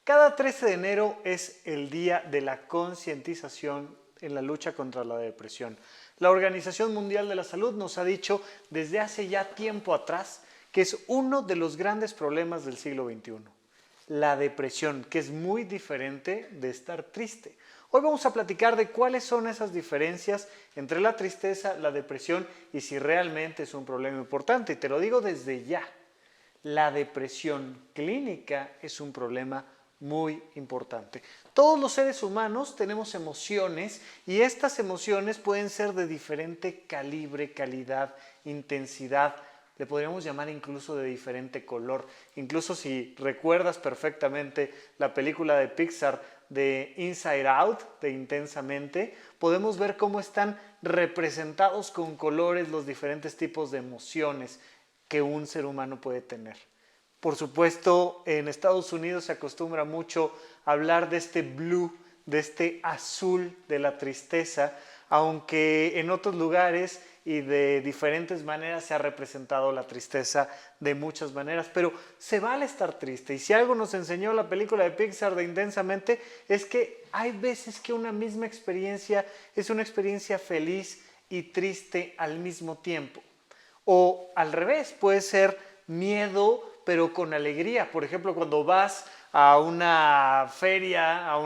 Cada 13 de enero es el día de la concientización en la lucha contra la depresión. La Organización Mundial de la Salud nos ha dicho desde hace ya tiempo atrás que es uno de los grandes problemas del siglo XXI. La depresión, que es muy diferente de estar triste. Hoy vamos a platicar de cuáles son esas diferencias entre la tristeza, la depresión y si realmente es un problema importante. Y te lo digo desde ya. La depresión clínica es un problema muy importante. Todos los seres humanos tenemos emociones y estas emociones pueden ser de diferente calibre, calidad, intensidad. Le podríamos llamar incluso de diferente color. Incluso si recuerdas perfectamente la película de Pixar de Inside Out, de Intensamente, podemos ver cómo están representados con colores los diferentes tipos de emociones que un ser humano puede tener. Por supuesto, en Estados Unidos se acostumbra mucho a hablar de este blue, de este azul de la tristeza, aunque en otros lugares y de diferentes maneras se ha representado la tristeza de muchas maneras, pero se vale estar triste. Y si algo nos enseñó la película de Pixar de Intensamente es que hay veces que una misma experiencia es una experiencia feliz y triste al mismo tiempo. O al revés, puede ser miedo pero con alegría. Por ejemplo, cuando vas a una feria, a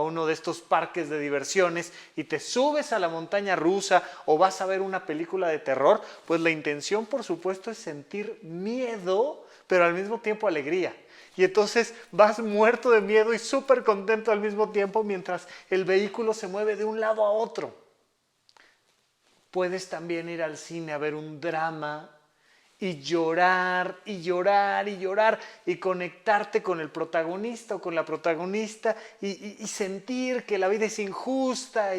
uno de estos parques de diversiones y te subes a la montaña rusa o vas a ver una película de terror, pues la intención, por supuesto, es sentir miedo, pero al mismo tiempo alegría. Y entonces vas muerto de miedo y súper contento al mismo tiempo mientras el vehículo se mueve de un lado a otro. Puedes también ir al cine a ver un drama y llorar y llorar y llorar y conectarte con el protagonista o con la protagonista y sentir que la vida es injusta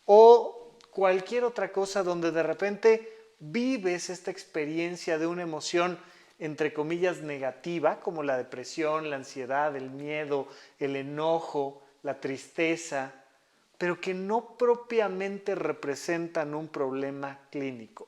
o cualquier otra cosa donde de repente vives esta experiencia de una emoción entre comillas negativa como la depresión, la ansiedad, el miedo, el enojo, la tristeza, pero que no propiamente representan un problema clínico.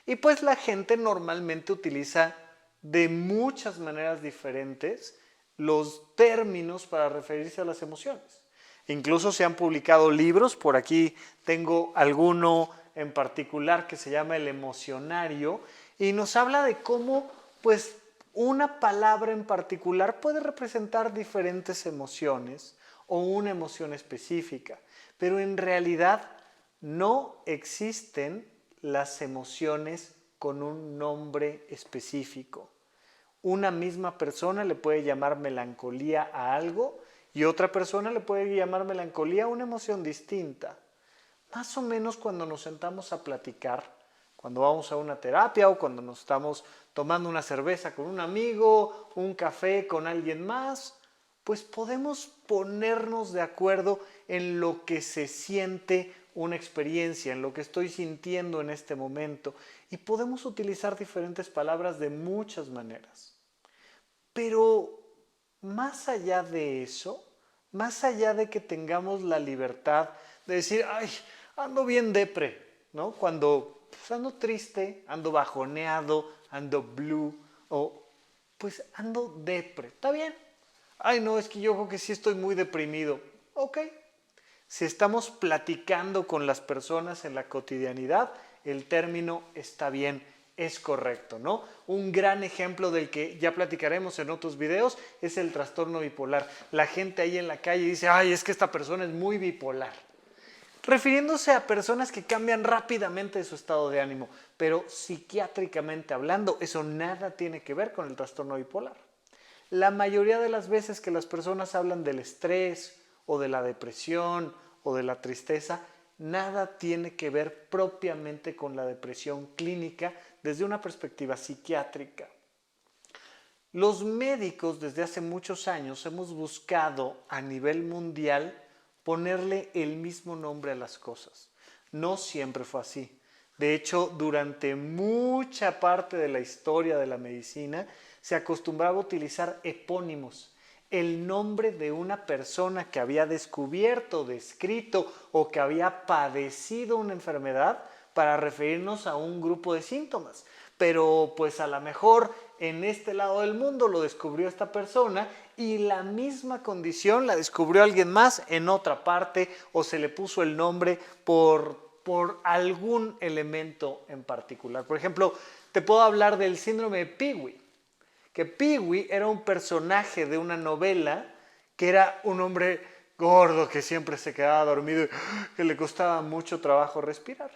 Y pues la gente normalmente utiliza de muchas maneras diferentes los términos para referirse a las emociones. Incluso se han publicado libros, por aquí tengo alguno en particular que se llama El Emocionario y nos habla de cómo pues una palabra en particular puede representar diferentes emociones o una emoción específica, pero en realidad no existen las emociones con un nombre específico. Una misma persona le puede llamar melancolía a algo y otra persona le puede llamar melancolía a una emoción distinta. Más o menos cuando nos sentamos a platicar, cuando vamos a una terapia o cuando nos estamos tomando una cerveza con un amigo, un café con alguien más, pues podemos ponernos de acuerdo en lo que se siente una experiencia, en lo que estoy sintiendo en este momento y podemos utilizar diferentes palabras de muchas maneras. Pero más allá de eso, más allá de que tengamos la libertad de decir, ay, ando bien depre, ¿no? Cuando pues, ando triste, ando bajoneado, ando blue o pues ando depre, ¿está bien? Ay, no, es que yo creo que sí estoy muy deprimido. Ok. Si estamos platicando con las personas en la cotidianidad, el término está bien, es correcto, ¿no? Un gran ejemplo del que ya platicaremos en otros videos es el trastorno bipolar. La gente ahí en la calle dice, ay, es que esta persona es muy bipolar. Refiriéndose a personas que cambian rápidamente de su estado de ánimo, pero psiquiátricamente hablando, eso nada tiene que ver con el trastorno bipolar. La mayoría de las veces que las personas hablan del estrés o de la depresión o de la tristeza, nada tiene que ver propiamente con la depresión clínica desde una perspectiva psiquiátrica. Los médicos desde hace muchos años hemos buscado a nivel mundial ponerle el mismo nombre a las cosas. No siempre fue así. De hecho, durante mucha parte de la historia de la medicina se acostumbraba a utilizar epónimos, el nombre de una persona que había descubierto, descrito o que había padecido una enfermedad para referirnos a un grupo de síntomas. Pero pues a lo mejor en este lado del mundo lo descubrió esta persona y la misma condición la descubrió alguien más en otra parte o se le puso el nombre por algún elemento en particular. Por ejemplo, te puedo hablar del síndrome de Pee-wee, que Pee-wee era un personaje de una novela que era un hombre gordo que siempre se quedaba dormido y que le costaba mucho trabajo respirar.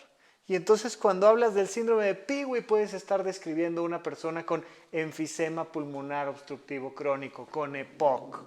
Y entonces cuando hablas del síndrome de Pee-wee puedes estar describiendo una persona con enfisema pulmonar obstructivo crónico, con EPOC.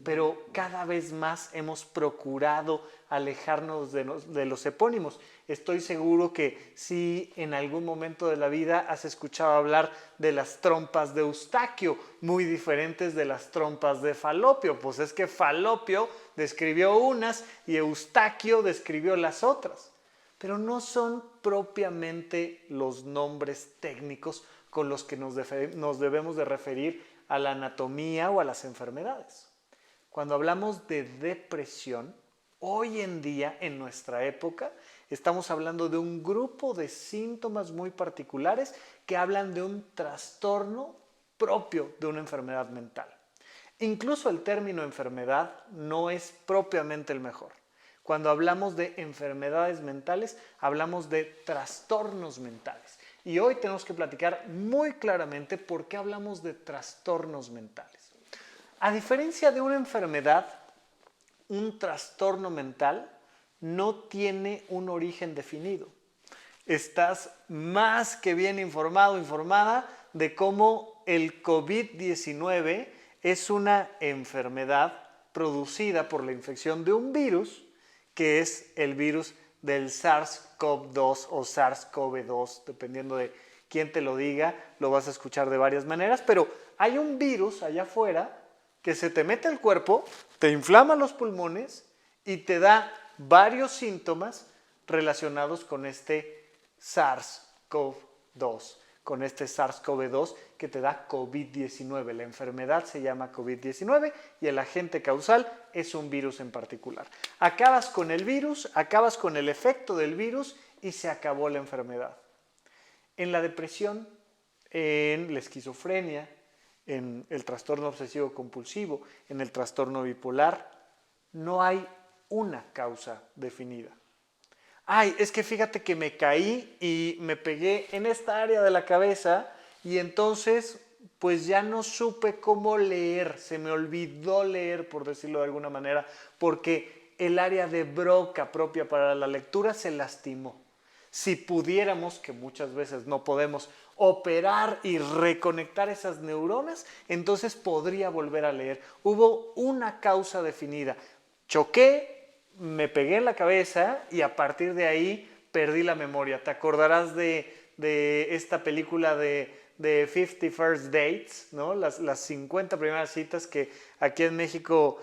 Pero cada vez más hemos procurado alejarnos de los epónimos. Estoy seguro que si en algún momento de la vida has escuchado hablar de las trompas de Eustaquio, muy diferentes de las trompas de Falopio, pues es que Falopio describió unas y Eustaquio describió las otras. Pero no son propiamente los nombres técnicos con los que nos debemos de referir a la anatomía o a las enfermedades. Cuando hablamos de depresión, hoy en día, en nuestra época, estamos hablando de un grupo de síntomas muy particulares que hablan de un trastorno propio de una enfermedad mental. Incluso el término enfermedad no es propiamente el mejor. Cuando hablamos de enfermedades mentales, hablamos de trastornos mentales. Y hoy tenemos que platicar muy claramente por qué hablamos de trastornos mentales. A diferencia de una enfermedad, un trastorno mental no tiene un origen definido. Estás más que bien informado, informada de cómo el COVID-19 es una enfermedad producida por la infección de un virus, que es el virus del SARS-CoV-2 o SARS-CoV-2, dependiendo de quién te lo diga, lo vas a escuchar de varias maneras, pero hay un virus allá afuera que se te mete al cuerpo, te inflama los pulmones y te da varios síntomas relacionados con este SARS-CoV-2, con este SARS-CoV-2 que te da COVID-19. La enfermedad se llama COVID-19 y el agente causal es un virus en particular. Acabas con el virus, acabas con el efecto del virus y se acabó la enfermedad. En la depresión, en la esquizofrenia, en el trastorno obsesivo compulsivo, en el trastorno bipolar, no hay una causa definida. Ay, es que fíjate que me caí y me pegué en esta área de la cabeza y entonces pues ya no supe cómo leer, se me olvidó leer, por decirlo de alguna manera, porque el área de Broca propia para la lectura se lastimó. Si pudiéramos, que muchas veces no podemos, operar y reconectar esas neuronas, entonces podría volver a leer. Hubo una causa definida. Choqué, me pegué en la cabeza y a partir de ahí perdí la memoria. ¿Te acordarás de esta película de 50 First Dates, ¿no? Las 50 primeras citas, que aquí en México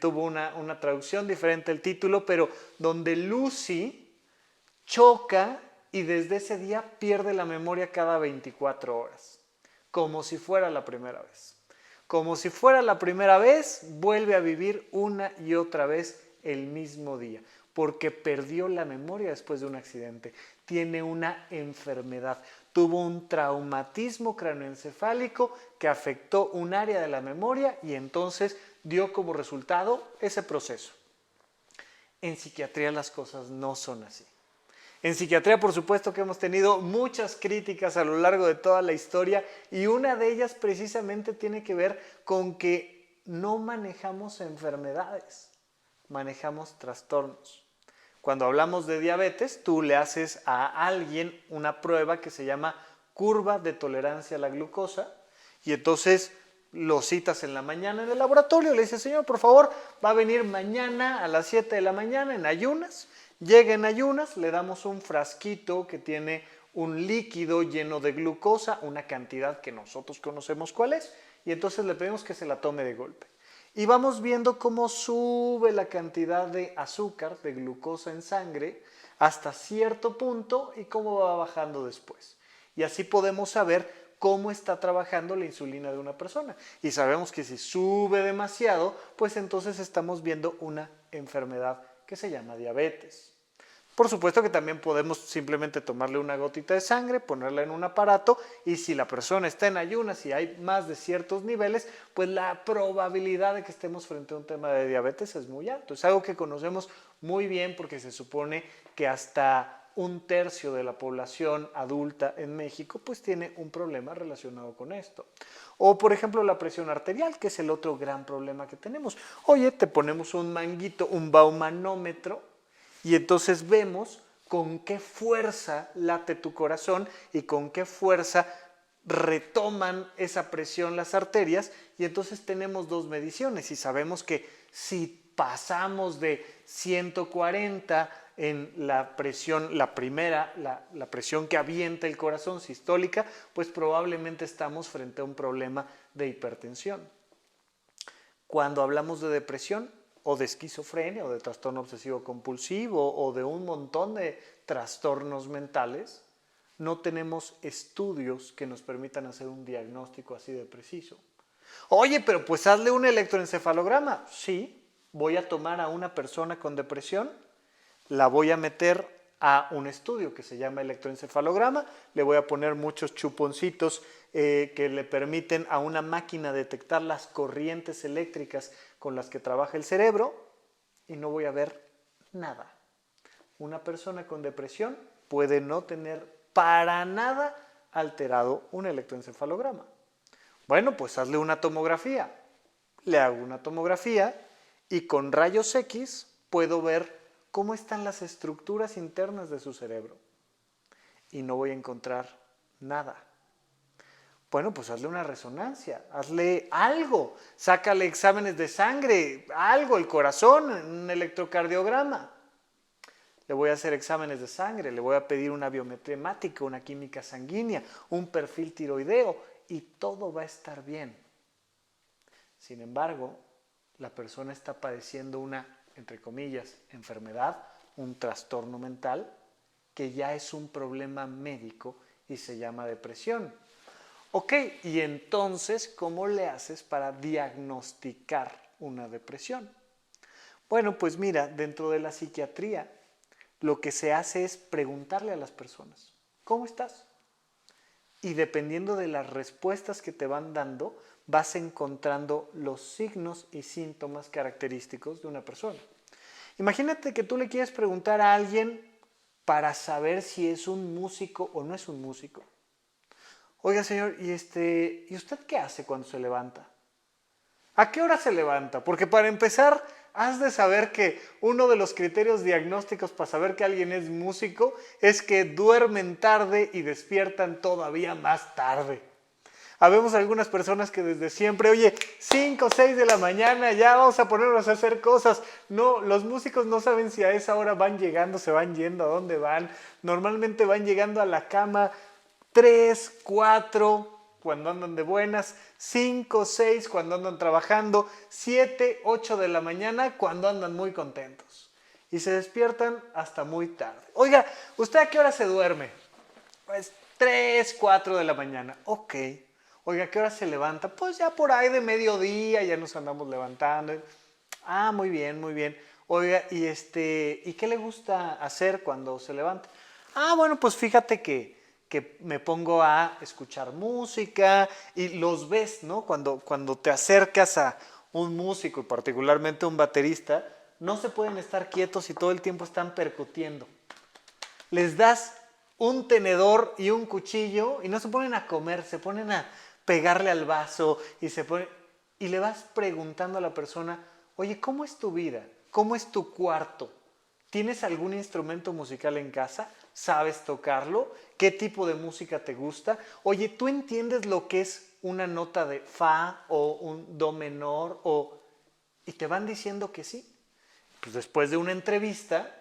tuvo una traducción diferente el título, pero donde Lucy choca y desde ese día pierde la memoria cada 24 horas, como si fuera la primera vez. Como si fuera la primera vez, vuelve a vivir una y otra vez el mismo día, porque perdió la memoria después de un accidente. Tiene una enfermedad, tuvo un traumatismo craneoencefálico que afectó un área de la memoria y entonces dio como resultado ese proceso. En psiquiatría las cosas no son así. En psiquiatría, por supuesto que hemos tenido muchas críticas a lo largo de toda la historia y una de ellas precisamente tiene que ver con que no manejamos enfermedades, manejamos trastornos. Cuando hablamos de diabetes, tú le haces a alguien una prueba que se llama curva de tolerancia a la glucosa y entonces lo citas en la mañana en el laboratorio, le dices, señor, por favor, va a venir mañana a las 7 de la mañana en ayunas. Llega en ayunas, le damos un frasquito que tiene un líquido lleno de glucosa, una cantidad que nosotros conocemos cuál es, y entonces le pedimos que se la tome de golpe. Y vamos viendo cómo sube la cantidad de azúcar, de glucosa en sangre, hasta cierto punto y cómo va bajando después. Y así podemos saber cómo está trabajando la insulina de una persona. Y sabemos que si sube demasiado, pues entonces estamos viendo una enfermedad que se llama diabetes. Por supuesto que también podemos simplemente tomarle una gotita de sangre, ponerla en un aparato y si la persona está en ayunas y hay más de ciertos niveles, pues la probabilidad de que estemos frente a un tema de diabetes es muy alto. Es algo que conocemos muy bien porque se supone que hasta 1/3 de la población adulta en México pues tiene un problema relacionado con esto. O por ejemplo la presión arterial, que es el otro gran problema que tenemos. Oye, te ponemos un manguito, un baumanómetro, y entonces vemos con qué fuerza late tu corazón y con qué fuerza retoman esa presión las arterias y entonces tenemos dos mediciones y sabemos que si pasamos de 140 en la presión, la primera, la presión que avienta el corazón sistólica, pues probablemente estamos frente a un problema de hipertensión. Cuando hablamos de depresión, o de esquizofrenia, o de trastorno obsesivo compulsivo, o de un montón de trastornos mentales, no tenemos estudios que nos permitan hacer un diagnóstico así de preciso. Oye, pero pues hazle un electroencefalograma. Sí, voy a tomar a una persona con depresión, la voy a meter a un estudio que se llama electroencefalograma, le voy a poner muchos chuponcitos que le permiten a una máquina detectar las corrientes eléctricas con las que trabaja el cerebro y no voy a ver nada. Una persona con depresión puede no tener para nada alterado un electroencefalograma. Bueno, pues hazle una tomografía. Le hago una tomografía y con rayos X puedo ver cómo están las estructuras internas de su cerebro. Y no voy a encontrar nada. Bueno, pues hazle una resonancia, hazle algo, sácale exámenes de sangre, algo, el corazón, un electrocardiograma. Le voy a hacer exámenes de sangre, le voy a pedir una biometría hemática, una química sanguínea, un perfil tiroideo y todo va a estar bien. Sin embargo, la persona está padeciendo una, entre comillas, enfermedad, un trastorno mental, que ya es un problema médico y se llama depresión. Ok, y entonces, ¿cómo le haces para diagnosticar una depresión? Bueno, pues mira, dentro de la psiquiatría, lo que se hace es preguntarle a las personas, ¿cómo estás? Y dependiendo de las respuestas que te van dando, vas encontrando los signos y síntomas característicos de una persona. Imagínate que tú le quieres preguntar a alguien para saber si es un músico o no es un músico. Oiga, señor, ¿y usted qué hace cuando se levanta? ¿A qué hora se levanta? Porque para empezar, has de saber que uno de los criterios diagnósticos para saber que alguien es músico es que duermen tarde y despiertan todavía más tarde. Habemos algunas personas que desde siempre, oye, 5 o 6 de la mañana, ya vamos a ponernos a hacer cosas. No, los músicos no saben si a esa hora van llegando, se van yendo, a dónde van. Normalmente van llegando a la cama 3, 4 cuando andan de buenas, 5, 6 cuando andan trabajando, 7, 8 de la mañana cuando andan muy contentos. Y se despiertan hasta muy tarde. Oiga, ¿usted a qué hora se duerme? Pues 3, 4 de la mañana. Ok. Oiga, ¿a qué hora se levanta? Pues ya por ahí de mediodía ya nos andamos levantando. Ah, muy bien, muy bien. Oiga, ¿y qué le gusta hacer cuando se levanta? Ah, bueno, pues fíjate que me pongo a escuchar música y los ves, ¿no? Cuando te acercas a un músico y particularmente un baterista, no se pueden estar quietos y todo el tiempo están percutiendo. Les das un tenedor y un cuchillo y no se ponen a comer, se ponen a pegarle al vaso y le vas preguntando a la persona, oye, ¿cómo es tu vida? ¿Cómo es tu cuarto? ¿Tienes algún instrumento musical en casa? ¿Sabes tocarlo? ¿Qué tipo de música te gusta? Oye, ¿tú entiendes lo que es una nota de fa o un do menor? Y te van diciendo que sí. Pues después de una entrevista,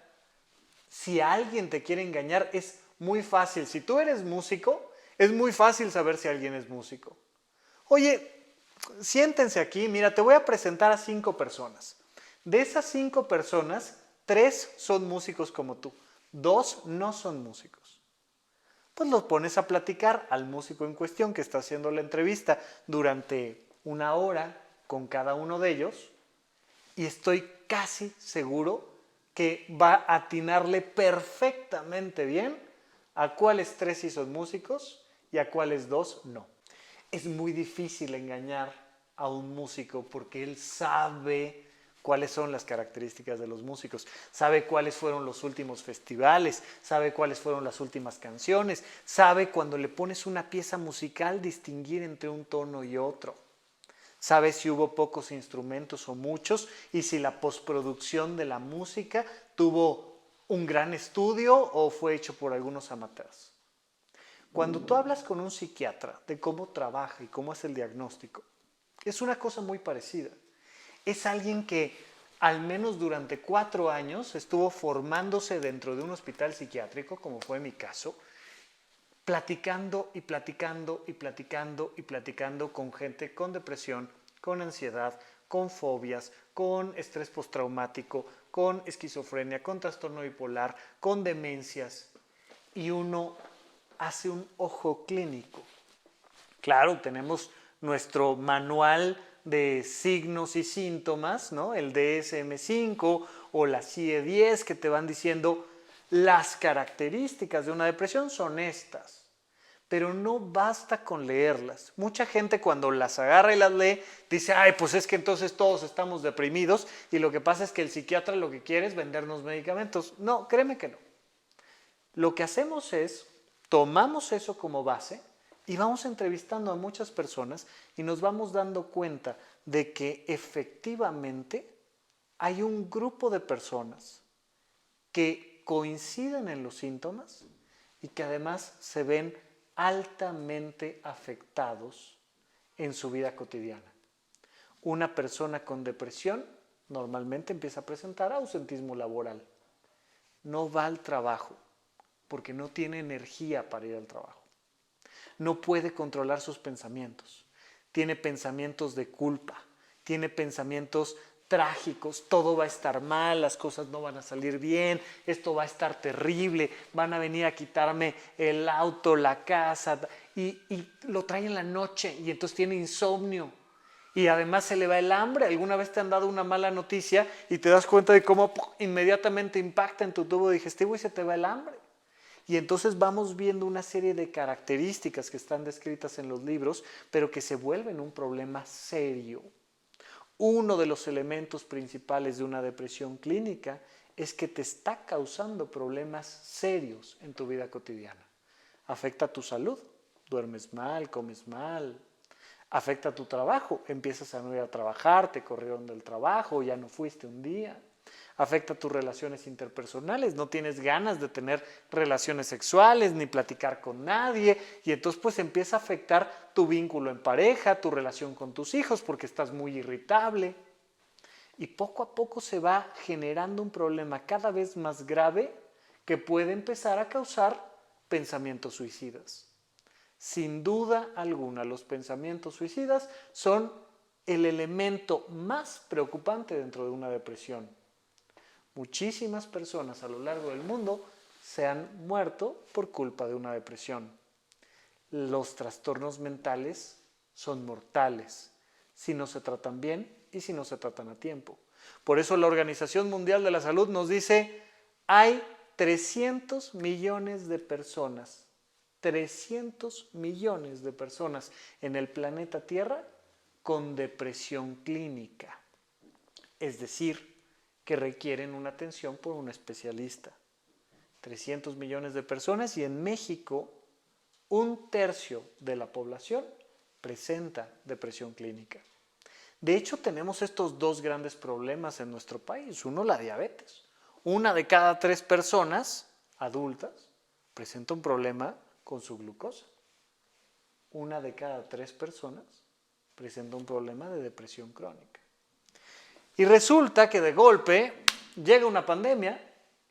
si alguien te quiere engañar, es muy fácil. Si tú eres músico, es muy fácil saber si alguien es músico. Oye, siéntense aquí, mira, te voy a presentar a 5 personas. De esas 5 personas, 3 son músicos como tú, 2 no son músicos. Pues los pones a platicar al músico en cuestión que está haciendo la entrevista durante 1 hora con cada uno de ellos y estoy casi seguro que va a atinarle perfectamente bien a cuáles 3 sí son músicos y a cuáles 2 no. Es muy difícil engañar a un músico porque él sabe cuáles son las características de los músicos, sabe cuáles fueron los últimos festivales, sabe cuáles fueron las últimas canciones, sabe cuando le pones una pieza musical distinguir entre un tono y otro. Sabe si hubo pocos instrumentos o muchos y si la postproducción de la música tuvo un gran estudio o fue hecho por algunos amateurs. Cuando tú hablas con un psiquiatra de cómo trabaja y cómo es el diagnóstico, es una cosa muy parecida. Es alguien que al menos durante 4 años estuvo formándose dentro de un hospital psiquiátrico, como fue mi caso, platicando y platicando y platicando y platicando con gente con depresión, con ansiedad, con fobias, con estrés postraumático, con esquizofrenia, con trastorno bipolar, con demencias. Y uno hace un ojo clínico. Claro, tenemos nuestro manual de signos y síntomas, ¿no? El DSM-5 o la CIE-10 que te van diciendo las características de una depresión son estas. Pero no basta con leerlas. Mucha gente cuando las agarra y las lee dice, ay, pues es que entonces todos estamos deprimidos y lo que pasa es que el psiquiatra lo que quiere es vendernos medicamentos. No, créeme que no. Lo que hacemos es, tomamos eso como base y vamos entrevistando a muchas personas y nos vamos dando cuenta de que efectivamente hay un grupo de personas que coinciden en los síntomas y que además se ven altamente afectados en su vida cotidiana. Una persona con depresión normalmente empieza a presentar ausentismo laboral. No va al trabajo porque no tiene energía para ir al trabajo. No puede controlar sus pensamientos. Tiene pensamientos de culpa, tiene pensamientos trágicos, todo va a estar mal, las cosas no van a salir bien, esto va a estar terrible, van a venir a quitarme el auto, la casa, y lo trae en la noche y entonces tiene insomnio. Y además se le va el hambre. ¿Alguna vez te han dado una mala noticia y te das cuenta de cómo inmediatamente impacta en tu tubo digestivo y se te va el hambre? Y entonces vamos viendo una serie de características que están descritas en los libros, pero que se vuelven un problema serio. Uno de los elementos principales de una depresión clínica es que te está causando problemas serios en tu vida cotidiana. Afecta tu salud, duermes mal, comes mal. Afecta tu trabajo, empiezas a no ir a trabajar, te corrieron del trabajo, ya no fuiste un día. Afecta tus relaciones interpersonales, no tienes ganas de tener relaciones sexuales ni platicar con nadie y entonces pues empieza a afectar tu vínculo en pareja, tu relación con tus hijos porque estás muy irritable y poco a poco se va generando un problema cada vez más grave que puede empezar a causar pensamientos suicidas. Sin duda alguna, los pensamientos suicidas son el elemento más preocupante dentro de una depresión. Muchísimas personas a lo largo del mundo se han muerto por culpa de una depresión. Los trastornos mentales son mortales si no se tratan bien y si no se tratan a tiempo. Por eso la Organización Mundial de la Salud nos dice, hay 300 millones de personas, 300 millones de personas en el planeta Tierra con depresión clínica. Es decir, que requieren una atención por un especialista. 300 millones de personas y en México 1/3 de la población presenta depresión clínica. De hecho, tenemos estos 2 grandes problemas en nuestro país. Uno, la diabetes. 1 de cada 3 personas adultas presenta un problema con su glucosa. 1 de cada 3 personas presenta un problema de depresión crónica. Y resulta que de golpe llega una pandemia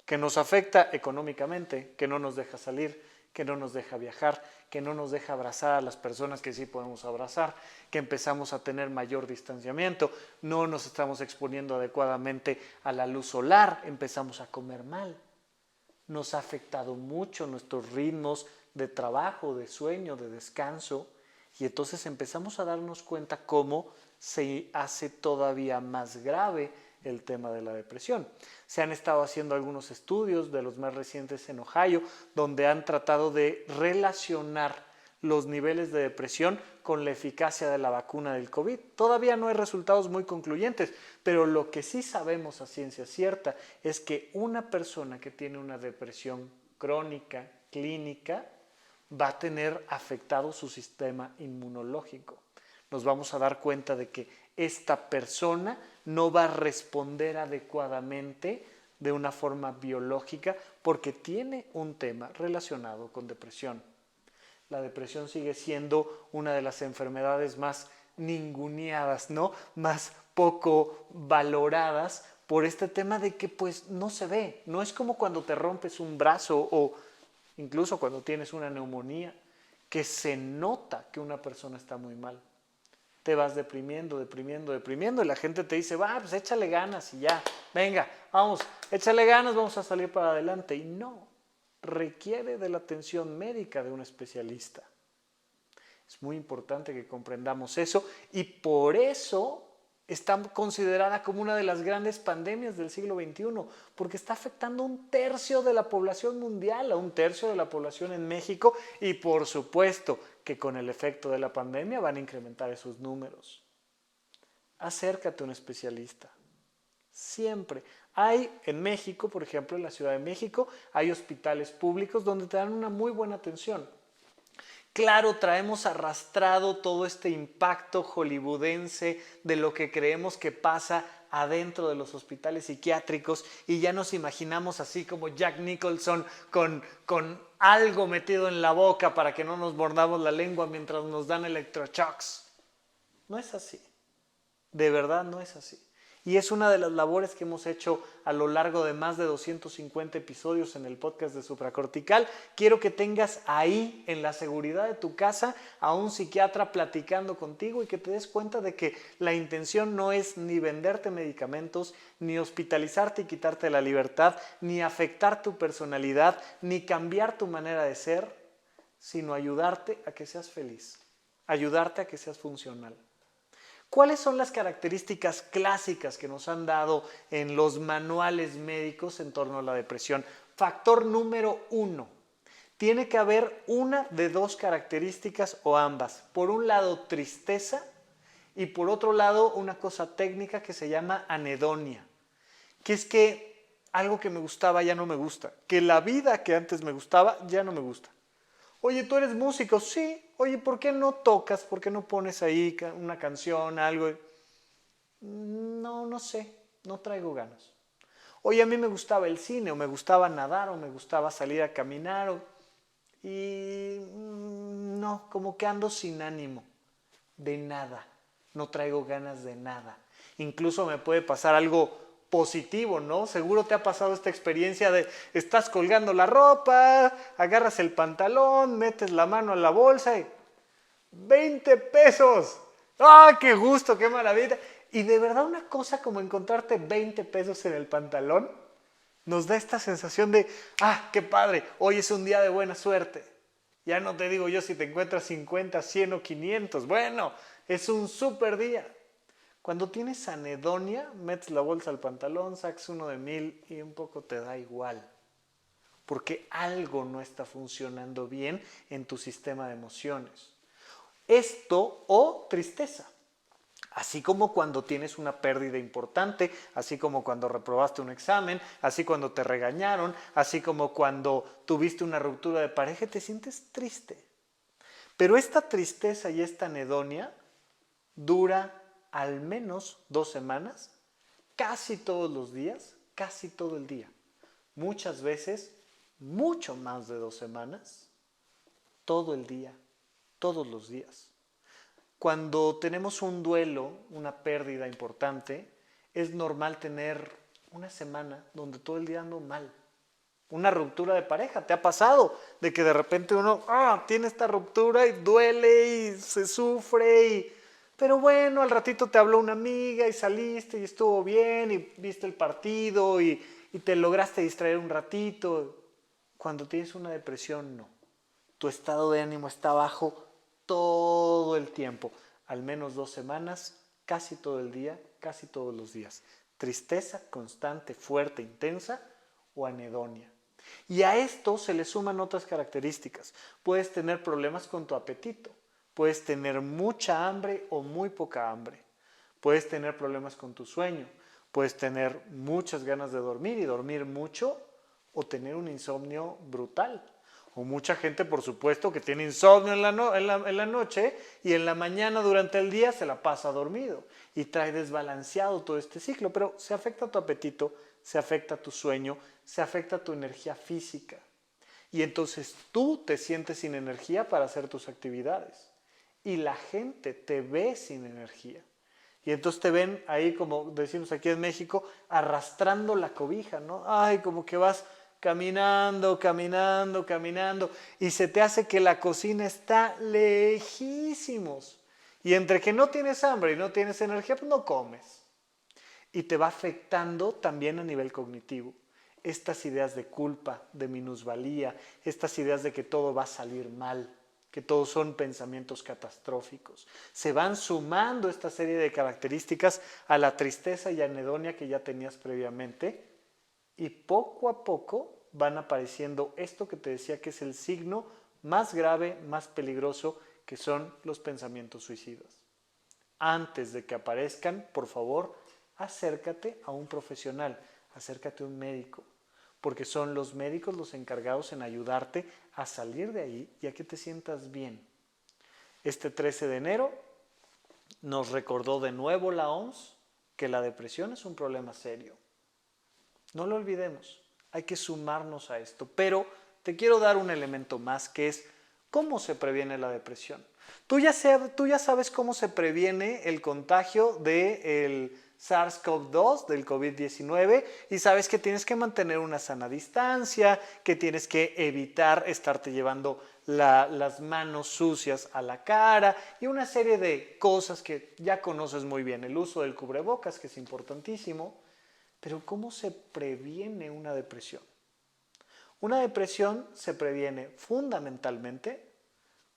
que nos afecta económicamente, que no nos deja salir, que no nos deja viajar, que no nos deja abrazar a las personas que sí podemos abrazar, que empezamos a tener mayor distanciamiento, no nos estamos exponiendo adecuadamente a la luz solar, empezamos a comer mal. Nos ha afectado mucho nuestros ritmos de trabajo, de sueño, de descanso, y entonces empezamos a darnos cuenta cómo se hace todavía más grave el tema de la depresión. Se han estado haciendo algunos estudios, de los más recientes en Ohio, donde han tratado de relacionar los niveles de depresión con la eficacia de la vacuna del COVID. Todavía no hay resultados muy concluyentes, pero lo que sí sabemos a ciencia cierta es que una persona que tiene una depresión crónica, clínica, va a tener afectado su sistema inmunológico. Nos vamos a dar cuenta de que esta persona no va a responder adecuadamente de una forma biológica porque tiene un tema relacionado con depresión. La depresión sigue siendo una de las enfermedades más ninguneadas, ¿no? Más poco valoradas por este tema de que pues no se ve. No es como cuando te rompes un brazo o incluso cuando tienes una neumonía, que se nota que una persona está muy mal. Te vas deprimiendo y la gente te dice, va, pues échale ganas y ya, venga, vamos, échale ganas, vamos a salir para adelante. Y no, requiere de la atención médica de un especialista. Es muy importante que comprendamos eso y por eso está considerada como una de las grandes pandemias del siglo XXI, porque está afectando a 1/3 de la población mundial, a 1/3 de la población en México y por supuesto que con el efecto de la pandemia van a incrementar esos números. Acércate a un especialista. Siempre. Hay en México, por ejemplo, en la Ciudad de México, hay hospitales públicos donde te dan una muy buena atención. Claro, traemos arrastrado todo este impacto hollywoodense de lo que creemos que pasa adentro de los hospitales psiquiátricos y ya nos imaginamos así como Jack Nicholson con algo metido en la boca para que no nos mordamos la lengua mientras nos dan electroshocks. No es así. De verdad no es así. Y es una de las labores que hemos hecho a lo largo de más de 250 episodios en el podcast de Supracortical. Quiero que tengas ahí, en la seguridad de tu casa, a un psiquiatra platicando contigo y que te des cuenta de que la intención no es ni venderte medicamentos, ni hospitalizarte y quitarte la libertad, ni afectar tu personalidad, ni cambiar tu manera de ser, sino ayudarte a que seas feliz, ayudarte a que seas funcional. ¿Cuáles son las características clásicas que nos han dado en los manuales médicos en torno a la depresión? Factor número 1. Tiene que haber una de dos características o ambas. Por un lado, tristeza y por otro lado, una cosa técnica que se llama anedonia, que es que algo que me gustaba ya no me gusta, que la vida que antes me gustaba ya no me gusta. Oye, ¿tú eres músico? Sí. Oye, ¿por qué no tocas? ¿Por qué no pones ahí una canción, algo? No, no sé, no traigo ganas. Oye, a mí me gustaba el cine, o me gustaba nadar, o me gustaba salir a caminar, y no, como que ando sin ánimo de nada, no traigo ganas de nada. Incluso me puede pasar algo positivo, ¿no? Seguro te ha pasado esta experiencia de estás colgando la ropa, agarras el pantalón, metes la mano en la bolsa y 20 pesos. ¡Ah, qué gusto, qué maravilla! Y de verdad una cosa como encontrarte 20 pesos en el pantalón nos da esta sensación de, ¡ah, qué padre! Hoy es un día de buena suerte. Ya no te digo yo si te encuentras 50, 100 o 500. Bueno, es un súper día. Cuando tienes anedonia, metes la bolsa al pantalón, sacas uno de 1000 y un poco te da igual. Porque algo no está funcionando bien en tu sistema de emociones. Esto o tristeza. Así como cuando tienes una pérdida importante, así como cuando reprobaste un examen, así cuando te regañaron, así como cuando tuviste una ruptura de pareja, te sientes triste. Pero esta tristeza y esta anedonia dura al menos 2 semanas, casi todos los días, casi todo el día. Muchas veces, mucho más de 2 semanas, todo el día, todos los días. Cuando tenemos un duelo, una pérdida importante, es normal tener una semana donde todo el día ando mal. Una ruptura de pareja, ¿te ha pasado? De que de repente uno tiene esta ruptura y duele y se sufre pero bueno, al ratito te habló una amiga y saliste y estuvo bien y viste el partido y te lograste distraer un ratito. Cuando tienes una depresión, no. Tu estado de ánimo está bajo todo el tiempo, al menos 2 semanas, casi todo el día, casi todos los días. tristeza constante, fuerte, intensa o anedonia. Y a esto se le suman otras características. Puedes tener problemas con tu apetito, puedes tener mucha hambre o muy poca hambre, puedes tener problemas con tu sueño, puedes tener muchas ganas de dormir y dormir mucho o tener un insomnio brutal. O mucha gente, por supuesto, que tiene insomnio en la noche y en la mañana durante el día se la pasa dormido y trae desbalanceado todo este ciclo, pero se afecta tu apetito, se afecta tu sueño, se afecta tu energía física. Y entonces tú te sientes sin energía para hacer tus actividades y la gente te ve sin energía. Y entonces te ven ahí, como decimos aquí en México, arrastrando la cobija, ¿no? Ay, como que vas caminando, caminando, caminando, y se te hace que la cocina está lejísimos. Y entre que no tienes hambre y no tienes energía, pues no comes. Y te va afectando también a nivel cognitivo. Estas ideas de culpa, de minusvalía, estas ideas de que todo va a salir mal, que todos son pensamientos catastróficos. Se van sumando esta serie de características a la tristeza y anedonia que ya tenías previamente y poco a poco van apareciendo esto que te decía que es el signo más grave, más peligroso, que son los pensamientos suicidas. Antes de que aparezcan, por favor, acércate a un profesional, acércate a un médico, porque son los médicos los encargados en ayudarte a salir de ahí y a que te sientas bien. Este 13 de enero nos recordó de nuevo la OMS que la depresión es un problema serio. No lo olvidemos, hay que sumarnos a esto, pero te quiero dar un elemento más que es cómo se previene la depresión. Tú ya sabes cómo se previene el contagio del SARS-CoV-2, del COVID-19, y sabes que tienes que mantener una sana distancia, que tienes que evitar estarte llevando las manos sucias a la cara y una serie de cosas que ya conoces muy bien. El uso del cubrebocas, que es importantísimo. Pero ¿cómo se previene una depresión? Una depresión se previene fundamentalmente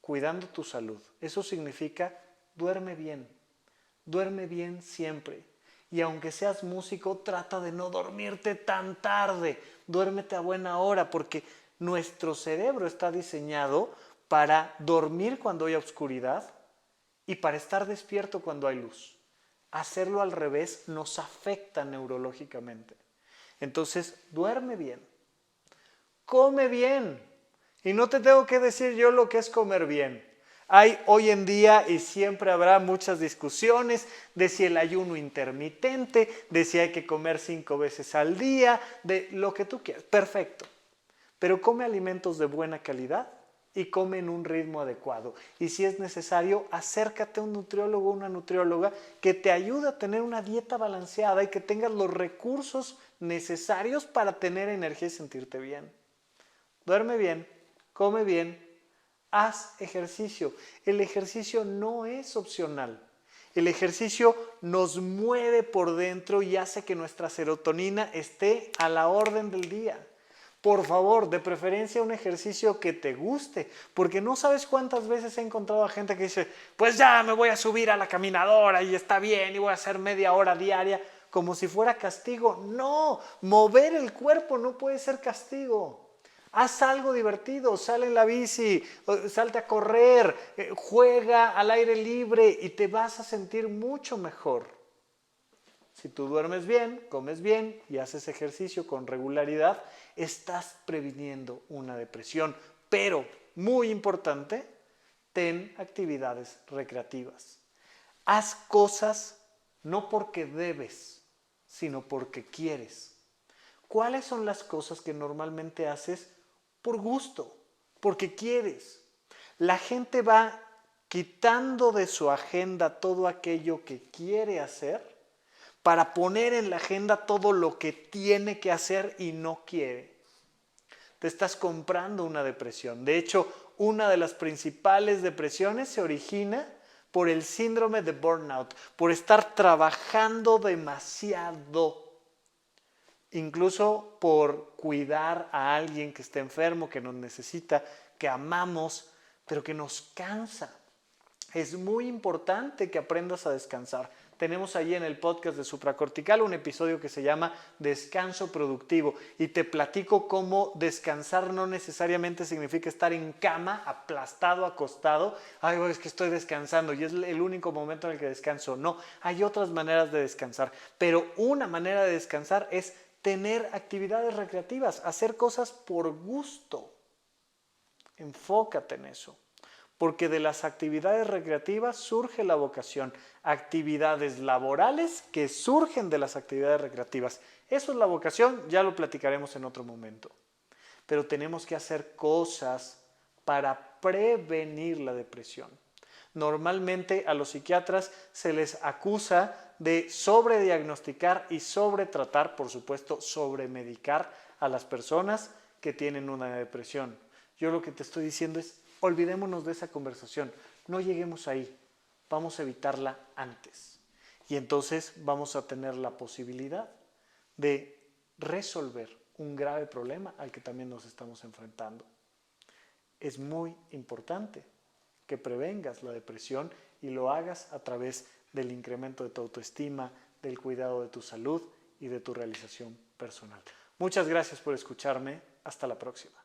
cuidando tu salud. Eso significa duerme bien siempre. Y aunque seas músico, trata de no dormirte tan tarde, duérmete a buena hora, porque nuestro cerebro está diseñado para dormir cuando hay oscuridad y para estar despierto cuando hay luz. Hacerlo al revés nos afecta neurológicamente. Entonces, duerme bien, come bien. Y no te tengo que decir yo lo que es comer bien. Hay hoy en día y siempre habrá muchas discusiones de si el ayuno intermitente, de si hay que comer 5 veces al día, de lo que tú quieras. Perfecto. Pero come alimentos de buena calidad y come en un ritmo adecuado. Y si es necesario, acércate a un nutriólogo o una nutrióloga que te ayude a tener una dieta balanceada y que tengas los recursos necesarios para tener energía y sentirte bien. Duerme bien, come bien, haz ejercicio. El ejercicio no es opcional. El ejercicio nos mueve por dentro y hace que nuestra serotonina esté a la orden del día. Por favor, de preferencia un ejercicio que te guste, porque no sabes cuántas veces he encontrado a gente que dice, pues ya me voy a subir a la caminadora y está bien y voy a hacer media hora diaria, como si fuera castigo. No, mover el cuerpo no puede ser castigo. Haz algo divertido, sal en la bici, salte a correr, juega al aire libre y te vas a sentir mucho mejor. Si tú duermes bien, comes bien y haces ejercicio con regularidad, estás previniendo una depresión. Pero, muy importante, ten actividades recreativas. Haz cosas no porque debes, sino porque quieres. ¿Cuáles son las cosas que normalmente haces por gusto, porque quieres? La gente va quitando de su agenda todo aquello que quiere hacer para poner en la agenda todo lo que tiene que hacer y no quiere. Te estás comprando una depresión. De hecho, una de las principales depresiones se origina por el síndrome de burnout, por estar trabajando demasiado. Incluso por cuidar a alguien que está enfermo, que nos necesita, que amamos, pero que nos cansa. Es muy importante que aprendas a descansar. tenemos allí en el podcast de Supracortical un episodio que se llama Descanso Productivo y te platico cómo descansar no necesariamente significa estar en cama, aplastado, acostado. Ay, es que estoy descansando y es el único momento en el que descanso. No, hay otras maneras de descansar, pero una manera de descansar es tener actividades recreativas, hacer cosas por gusto. Enfócate en eso, porque de las actividades recreativas surge la vocación, actividades laborales que surgen de las actividades recreativas. Eso es la vocación, ya lo platicaremos en otro momento. Pero tenemos que hacer cosas para prevenir la depresión. Normalmente a los psiquiatras se les acusa de sobrediagnosticar y sobretratar, por supuesto, sobremedicar a las personas que tienen una depresión. Yo lo que te estoy diciendo es, olvidémonos de esa conversación, no lleguemos ahí, vamos a evitarla antes. Y entonces vamos a tener la posibilidad de resolver un grave problema al que también nos estamos enfrentando. Es muy importante que prevengas la depresión y lo hagas a través del incremento de tu autoestima, del cuidado de tu salud y de tu realización personal. Muchas gracias por escucharme. Hasta la próxima.